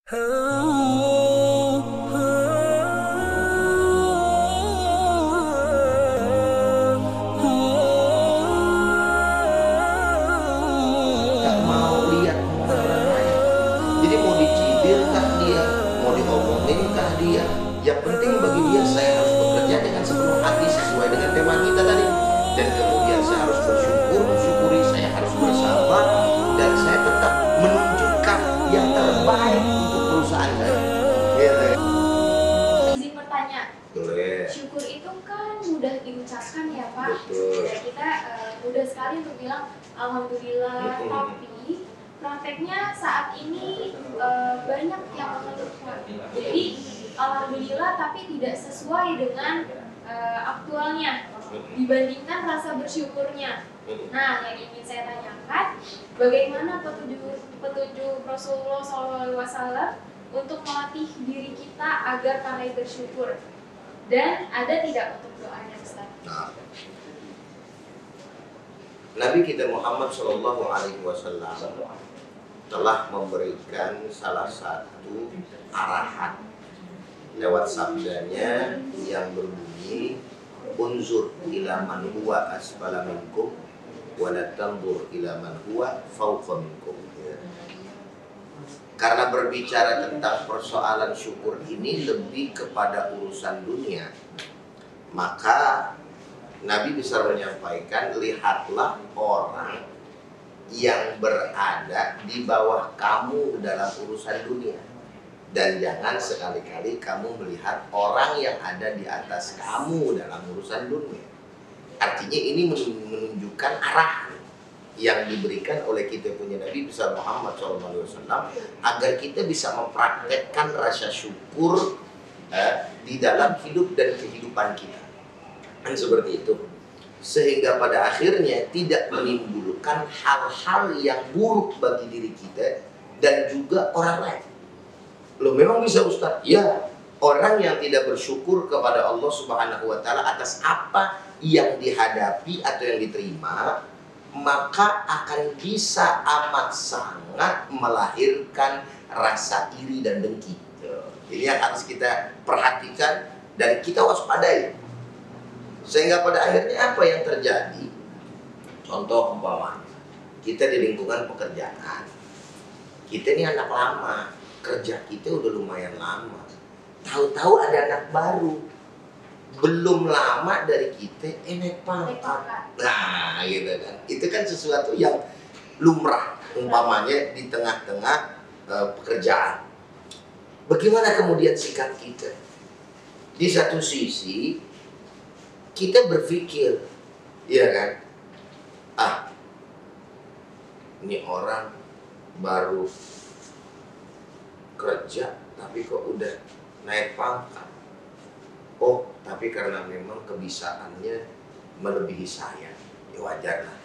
mau lihat omongan orang lain. Jadi mau dicibirkah dia, mau diomonginkah dia, yang penting bagi dia saya harus bekerja dengan sepenuh hati sesuai dengan tema kita tadi. Dan kemudian saya harus bersyukur, mensyukuri, saya harus bersabar, dan saya tetap menunjukkan yang terbaik untuk perusahaan saya. Izin bertanya. Boleh. Syukur itu kan mudah diucapkan ya Pak. Betul. Dan kita mudah sekali untuk bilang alhamdulillah. Tapi prakteknya saat ini banyak yang mengeluh Pak. Jadi alhamdulillah tapi tidak sesuai dengan aktualnya dibandingkan rasa bersyukurnya. Nah, yang ingin saya tanyakan, bagaimana petunjuk Rasulullah SAW untuk melatih diri kita agar pandai bersyukur? Dan ada tidak untuk doanya Ustaz? Nah, Nabi kita Muhammad SAW telah memberikan salah satu arahan lewat sabdanya yang berbunyi unzur ila man huwa asfala minkum wa la tanzur ila man huwa fawqa minkum. Karena berbicara tentang persoalan syukur ini lebih kepada urusan dunia, maka Nabi bisa menyampaikan, lihatlah orang yang berada di bawah kamu dalam urusan dunia, dan jangan sekali-kali kamu melihat orang yang ada di atas kamu dalam urusan dunia. Artinya ini menunjukkan arahan yang diberikan oleh kita punya Nabi besar Muhammad SAW agar kita bisa mempraktekkan rasa syukur di dalam hidup dan kehidupan kita. Dan seperti itu, sehingga pada akhirnya tidak menimbulkan hal-hal yang buruk bagi diri kita dan juga orang lain. Loh, memang bisa Ustaz? Ya, orang yang tidak bersyukur kepada Allah Subhanahu wa Ta'ala atas apa yang dihadapi atau yang diterima, maka akan bisa amat sangat melahirkan rasa iri dan dengki. Ini yang harus kita perhatikan dan kita waspadai. Sehingga pada akhirnya apa yang terjadi? Contoh umpamanya, kita di lingkungan pekerjaan, kita ini anak lama, kerja kita udah lumayan lama. Tahu-tahu ada anak baru, belum lama dari kita naik pangkat. Nah, gitu kan. Itu kan sesuatu yang lumrah umpamanya di tengah-tengah pekerjaan. Bagaimana kemudian sikap kita? Di satu sisi kita berpikir, ya kan? Ini orang baru kerja tapi kok udah naik pangkat. Oh, tapi karena memang kebisaannya melebihi saya, ya wajar lah.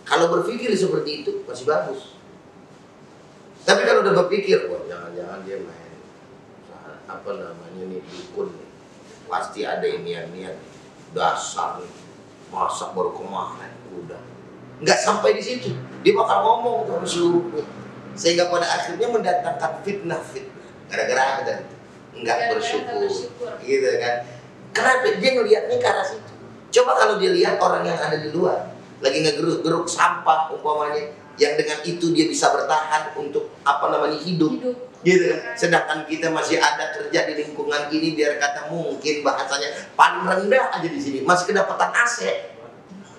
Kalau berpikir seperti itu masih bagus. Tapi kalau udah berpikir, wah jangan-jangan dia main apa namanya nih dukun nih, pasti ada niat dasar nih, masak baru kemarin udah. Nggak sampai di situ, dia bakal ngomong sama seluruhnya, sehingga pada akhirnya mendatangkan fitnah. Gara-gara apa tadi? Nggak bersyukur, gitu kan? Kenapa dia ngelihatnya ke arah situ? Coba kalau dia lihat orang yang ada di luar lagi ngegeruk-geruk sampah umpamanya, yang dengan itu dia bisa bertahan untuk hidup. Gitu kan? Sedangkan kita masih ada kerja di lingkungan ini, biar kata mungkin bahasanya paling rendah aja di sini masih kedapatan AC,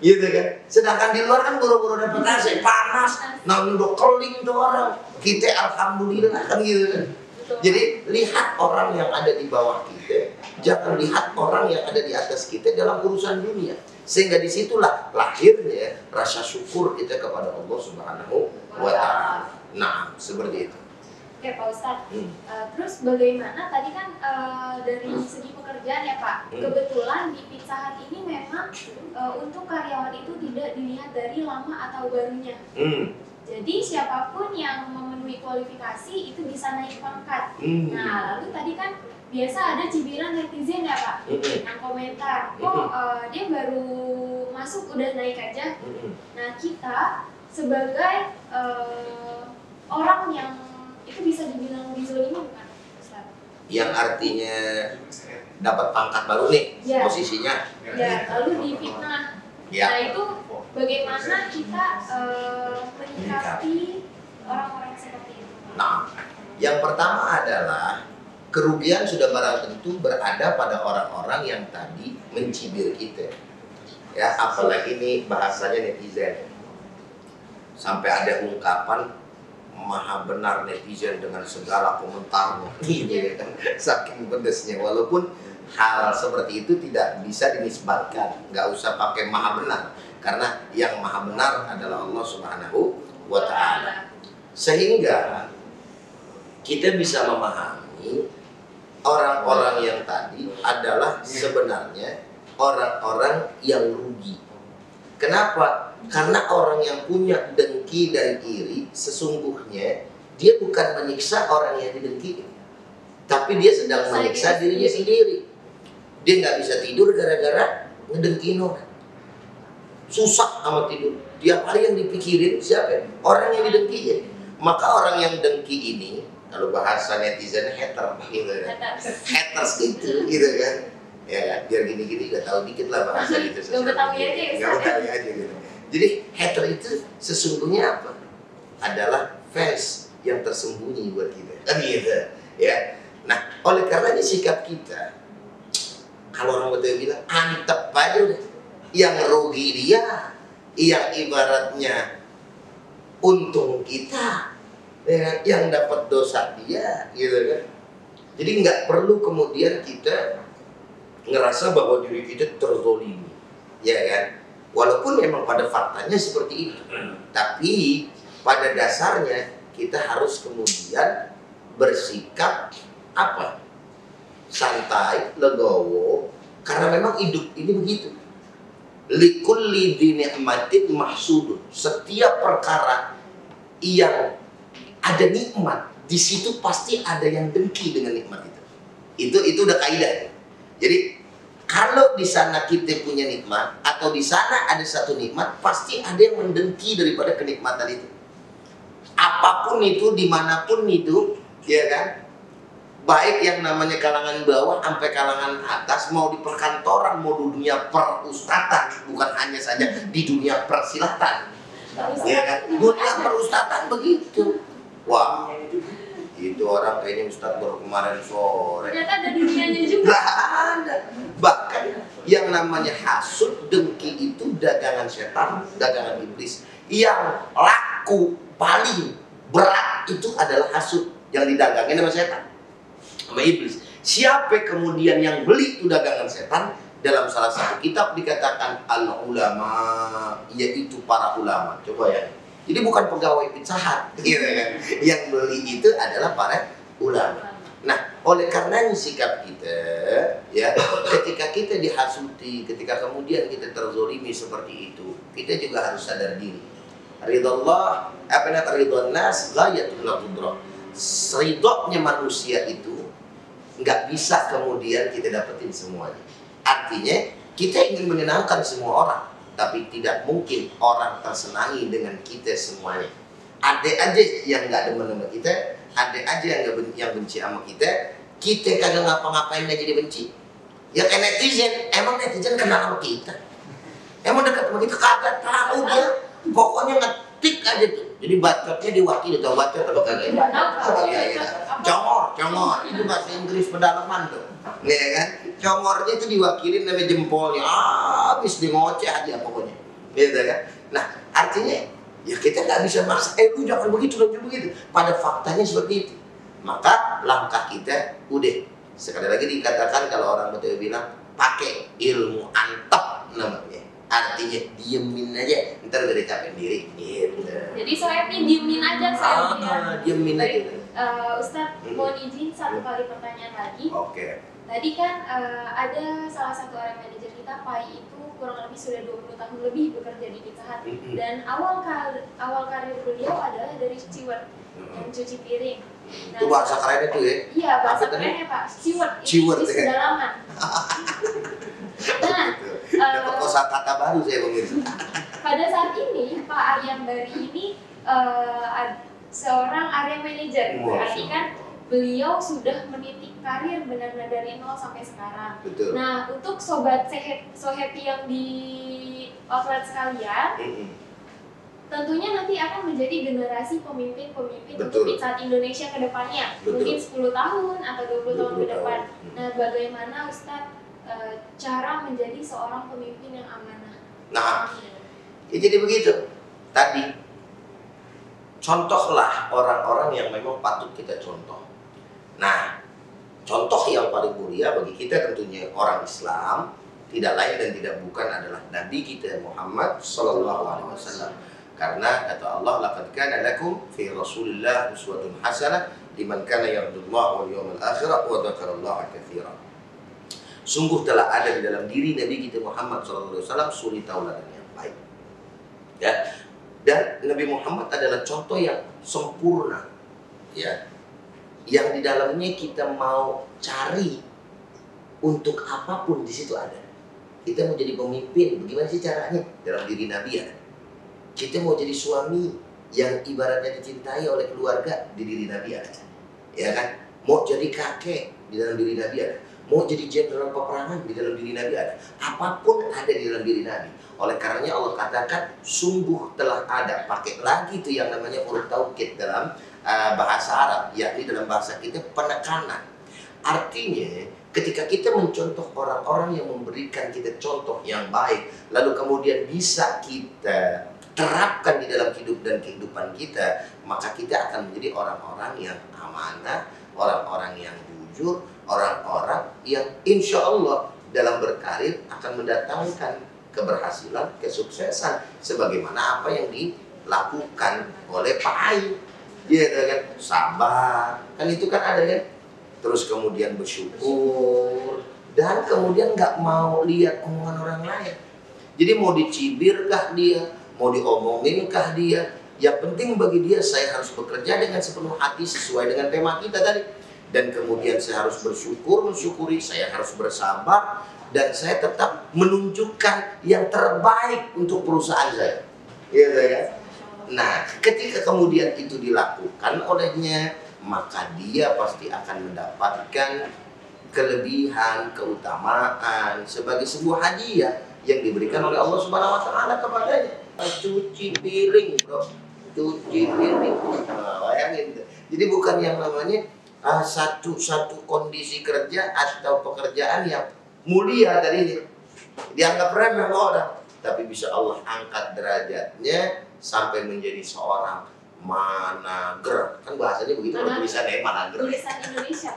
gitu kan? Sedangkan di luar kan buru-buru dapat AC, panas, namun udah keling tuh orang. Kita alhamdulillah kan gitu kan? Jadi lihat orang yang ada di bawah kita, jangan lihat orang yang ada di atas kita dalam urusan dunia. Sehingga disitulah lahirnya rasa syukur kita kepada Allah Subhanahu wa Ta'ala. Nah, seperti itu. Oke Pak Ustadz, terus bagaimana tadi kan dari segi pekerjaan ya Pak, kebetulan di Pizza Hut ini memang untuk karyawan itu tidak dilihat dari lama atau barunya. Jadi siapapun yang memenuhi kualifikasi itu bisa naik pangkat. Nah, lalu tadi kan biasa ada cibiran netizen ya Pak, yang komentar, kok dia baru masuk udah naik aja. Nah, kita sebagai orang yang itu bisa dibilang lebih dizolimi bukan, Ustaz? Yang artinya dapat pangkat baru nih, Ya. posisinya. Ya, lalu difitnah. Ya. Nah itu bagaimana kita menyikapi orang-orang seperti itu? Nah, yang pertama adalah kerugian sudah barang tentu berada pada orang-orang yang tadi mencibir kita. Ya, apalagi nih bahasanya netizen. Sampai ada ungkapan maha benar netizen dengan segala komentarnya. Gitu ya kan. Saking pedesnya. Walaupun hal seperti itu tidak bisa dinisbatkan, nggak usah pakai maha benar, karena yang maha benar adalah Allah Subhanahu wa Ta'ala. Sehingga kita bisa memahami orang-orang yang tadi adalah sebenarnya orang-orang yang rugi. Kenapa? Karena orang yang punya dengki dan iri sesungguhnya dia bukan menyiksa orang yang didengki, tapi dia sedang menyiksa dirinya sendiri. Dia nggak bisa tidur gara-gara ngedengkiin orang. Susah amat tidur. Tiap hari yang dipikirin siapa? Orang yang didengkinya. Maka orang yang dengki ini, kalau bahasa netizen hater, gitu kan? Haters gitu kan? Ya kan? Biar gini-gini udah tahu dikit lah bahasa gitu. Gak betawi aja ya. Gak betawi aja gitu. Jadi hater itu sesungguhnya apa? Adalah fans yang tersembunyi buat kita. Kan gitu ya. Nah, oleh karenanya sikap kita, kalau orang betul bilang antep aja udah. Yang rugi dia, yang ibaratnya untung kita, ya, yang dapat dosa dia, gitu kan. Jadi nggak perlu kemudian kita ngerasa bahwa diri kita terzolimi, ya kan. Walaupun memang pada faktanya seperti itu, tapi pada dasarnya kita harus kemudian bersikap apa? Santai, legowo, karena memang hidup ini begitu. Likulli dini'matin mahsudun. Setiap perkara yang ada nikmat, di situ pasti ada yang dengki dengan nikmat itu. Itu udah kaidah. Jadi kalau di sana kita punya nikmat atau di sana ada satu nikmat, pasti ada yang mendengki daripada kenikmatan itu. Apapun itu, dimanapun itu, ya kan? Baik yang namanya kalangan bawah sampai kalangan atas, mau di perkantoran, mau di dunia perustatan, bukan hanya saja di dunia persilatan, ya kan? Dunia perustatan begitu. Wah, itu orang kayaknya Ustadz baru kemarin sore. Ternyata ada dunianya juga. Gak ada. Bahkan yang namanya hasud, dengki itu dagangan setan, dagangan iblis. Yang laku paling berat itu adalah hasud yang didagangin sama setan, sama iblis. Siapa kemudian yang beli itu dagangan setan? Dalam salah satu kitab dikatakan al-ulama, yaitu para ulama. Coba ya. Jadi bukan pegawai Pizza Hut, gitu kan. Yang beli itu adalah para ulama. Nah, oleh karenanya sikap kita, ya, ketika kita dihasuti, ketika kemudian kita terzolimi seperti itu, kita juga harus sadar diri. Ridallah, ridwan nas, ghayatul qudra. Ridhonya manusia itu nggak bisa kemudian kita dapetin semuanya. Artinya kita ingin menyenangkan semua orang, tapi tidak mungkin orang tersenangi dengan kita semuanya. Ada aja yang nggak demen sama kita, ada aja yang benci sama kita. Kita kagak ngapa-ngapain aja dia benci. Ya kayak netizen, emang netizen kenal sama kita? Emang dekat sama kita? Kagak tahu dia. Pokoknya ngetik aja tuh. Jadi bacotnya diwakili, tau bacot apa kagak? Ya. Congor, itu bahasa Inggris pedalaman tuh. Ya kan? Congornya itu diwakilin sama jempolnya. Habis di ngoceh aja pokoknya. Gitu kan? Nah, artinya ya kita nggak bisa maksa, lu jangan begitu, jangan begitu. Pada faktanya seperti itu. Maka langkah kita udah. Sekali lagi dikatakan kalau orang betul bilang pakai ilmu antep namanya. Artinya diemin aja, ntar udah capek diri gitu. Jadi soalnya diemin aja saya. Diemin aja. Ustadz, mohon izin satu kali pertanyaan lagi. Oke. Tadi kan ada salah satu orang manajer kita, Pai, itu kurang lebih sudah 20 tahun lebih bekerja di Pizza Hut. Dan awal karir beliau adalah dari steward, mencuci piring. Nah, itu bahasa keren itu ya? Iya, bahasa kerennya Pak, steward ya? di sedalaman. Nah, dapat kosakata baru saya pemirsa. Pada saat ini Pak Aryan Bari ini seorang area manager, berarti kan beliau sudah meniti karir benar-benar dari nol sampai sekarang. Betul. Nah, untuk sobat So Happy yang di outlet sekalian, tentunya nanti akan menjadi generasi pemimpin-pemimpin untuk saat Indonesia ke depannya. Mungkin 10 tahun atau 20 tahun ke depan. Nah, bagaimana Ustadz cara menjadi seorang pemimpin yang amanah? Nah, ya jadi begitu. Tadi, contohlah orang-orang yang memang patut kita contoh. Nah, contoh yang paling mulia bagi kita tentunya orang Islam, tidak lain dan tidak bukan adalah Nabi kita Muhammad Sallallahu Alaihi Wasallam. Karena kata Allah, laqad kana lakum fi Rasulillah uswatun hasanah liman kana yarjullaha wal yawmal akhir wa dzakarallaha katsiran. Sungguh telah ada di dalam diri Nabi kita Muhammad Sallallahu Alaihi Wasallam suri tauladan yang baik. Ya, dan Nabi Muhammad adalah contoh yang sempurna, ya, yang di dalamnya kita mau cari untuk apapun di situ ada. Kita mau jadi pemimpin, bagaimana sih caranya? Dalam diri Nabi ada. Kita mau jadi suami yang ibaratnya dicintai oleh keluarga, di diri Nabi ada, ya kan? Mau jadi kakek, di dalam diri Nabi ada. Mau jadi jenderal peperangan, di dalam diri Nabi ada. Apapun ada di dalam diri Nabi. Oleh karenanya Allah katakan sungguh telah ada. Pakai lagi itu yang namanya huruf taukid dalam bahasa Arab, yakni dalam bahasa kita penekanan. Artinya ketika kita mencontoh orang-orang yang memberikan kita contoh yang baik, lalu kemudian bisa kita terapkan di dalam hidup dan kehidupan kita, maka kita akan menjadi orang-orang yang amanah, orang-orang yang jujur, orang-orang yang insya Allah dalam berkarir akan mendatangkan keberhasilan, kesuksesan sebagaimana apa yang dilakukan oleh Pak Ai. Dia kan sabar, kan itu kan ada kan. Terus kemudian bersyukur dan kemudian nggak mau lihat omongan orang lain. Jadi mau dicibirkah dia, mau diomonginkah dia, yang penting bagi dia saya harus bekerja dengan sepenuh hati sesuai dengan tema kita tadi. Dan kemudian saya harus mensyukuri, saya harus bersabar, dan saya tetap menunjukkan yang terbaik untuk perusahaan saya. Iya kan? Nah, ketika kemudian itu dilakukan olehnya, maka dia pasti akan mendapatkan kelebihan, keutamaan sebagai sebuah hadiah yang diberikan oleh Allah Subhanahu wa taala kepadanya. Cuci piring, bro. Cuci piring. Nah, bayangin. Jadi bukan yang namanya satu kondisi kerja atau pekerjaan yang mulia tadinya dianggap remeh orang, tapi bisa Allah angkat derajatnya sampai menjadi seorang manager. Kan bahasanya begitu, tulisannya manager. Tulisan Indonesia.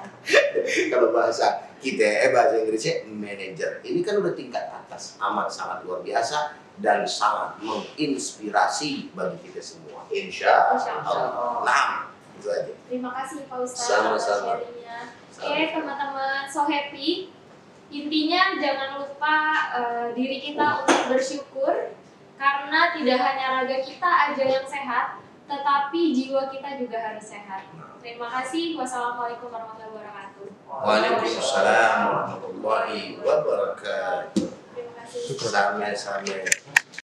Kalau bahasa kita bahasa Inggrisnya manager. Ini kan udah tingkat atas, amat sangat luar biasa dan sangat menginspirasi bagi kita semua. Insya Allah. Nah, itu aja. Terima kasih Pak Ustadz atas Sama-sama. sharingnya. Oke teman-teman So Happy, intinya jangan lupa diri kita untuk bersyukur, karena tidak hanya raga kita aja yang sehat, tetapi jiwa kita juga harus sehat. Terima kasih. Wassalamualaikum warahmatullahi wabarakatuh. Waalaikumsalam warahmatullahi wabarakatuh. Terima kasih. Sama-sama.